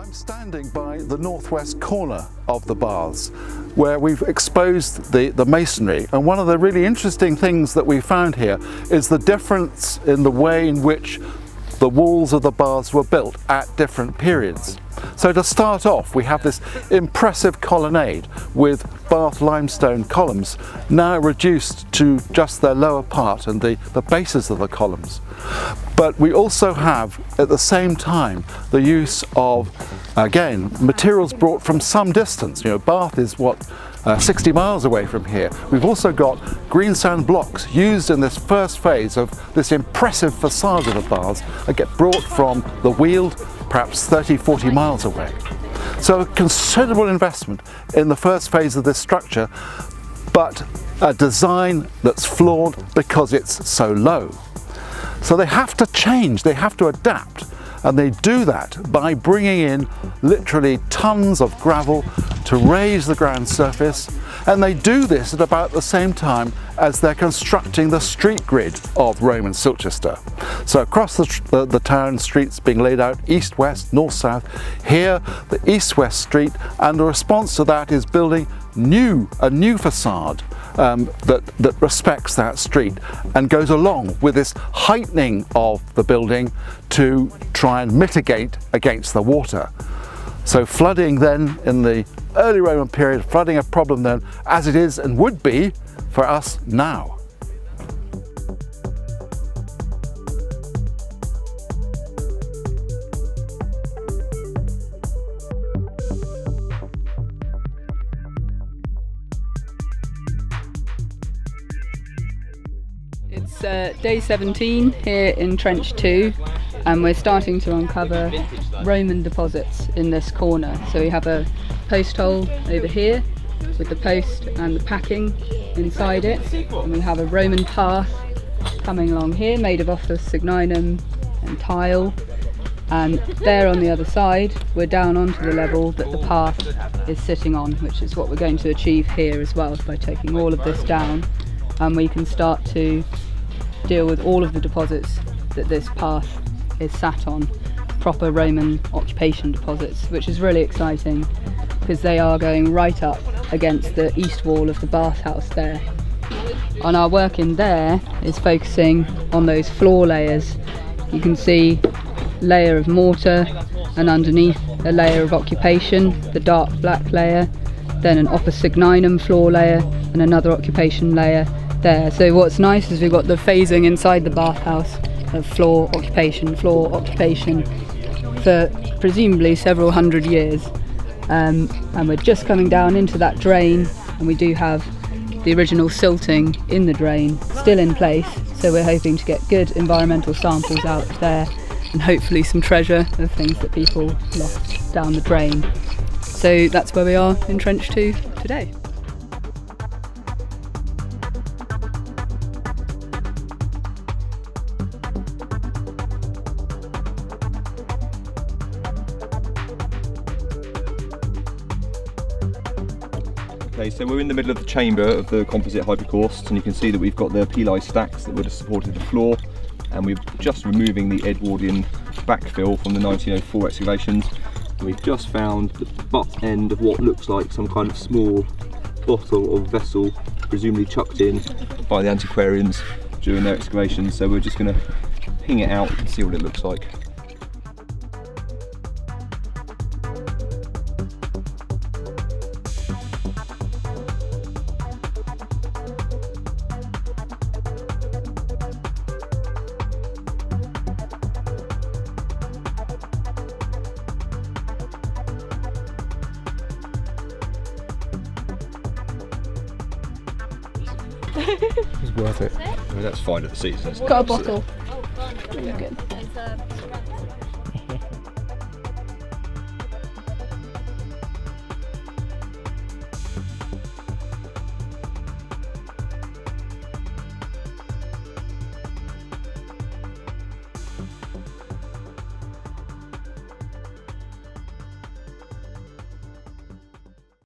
I'm standing by the northwest corner of the baths where we've exposed the masonry, and one of the really interesting things that we found here is the difference in the way in which the walls of the baths were built at different periods. So to start off, we have this impressive colonnade with Bath limestone columns now reduced to just their lower part and the bases of the columns. But we also have at the same time the use of, again, materials brought from some distance. You know, Bath is 60 miles away from here. We've also got green sand blocks used in this first phase of this impressive facade of the baths that get brought from the Weald, perhaps 30-40 miles away. So a considerable investment in the first phase of this structure, but a design that's flawed because it's so low. So they have to change, they have to adapt, and they do that by bringing in literally tons of gravel to raise the ground surface, and they do this at about the same time as they're constructing the street grid of Roman Silchester. So across the town, streets being laid out east-west, north-south. Here the east-west street, and the response to that is building a new facade that respects that street and goes along with this heightening of the building to try and mitigate against the water. So flooding then in the early Roman period, flooding a problem then as it is and would be for us now. It's day 17 here in Trench 2, and we're starting to uncover Roman deposits in this corner. So we have a post hole over here with the post and the packing inside it, and we have a Roman path coming along here made of Opus Signinum and tile, and there on the other side we're down onto the level that the path is sitting on, which is what we're going to achieve here as well by taking all of this down, and we can start to deal with all of the deposits that this path is sat on, proper Roman occupation deposits, which is really exciting because they are going right up against the east wall of the bath house there. And our work in there is focusing on those floor layers. You can see a layer of mortar, and underneath a layer of occupation, the dark black layer, then an Opus Signinum floor layer and another occupation layer there. So what's nice is we've got the phasing inside the bathhouse of floor occupation for presumably several hundred years, and we're just coming down into that drain, and we do have the original silting in the drain still in place, so we're hoping to get good environmental samples out of there and hopefully some treasure of things that people lost down the drain. So that's where we are in Trench 2 today. Okay, so we're in the middle of the chamber of the composite hypocaust, and you can see that we've got the peli stacks that would have supported the floor, and we're just removing the Edwardian backfill from the 1904 excavations. And we've just found the butt end of what looks like some kind of small bottle or vessel, presumably chucked in by the antiquarians during their excavations. So we're just going to ping it out and see what it looks like. It's worth it. I mean, that's fine at the seats. Got a bottle. Really good.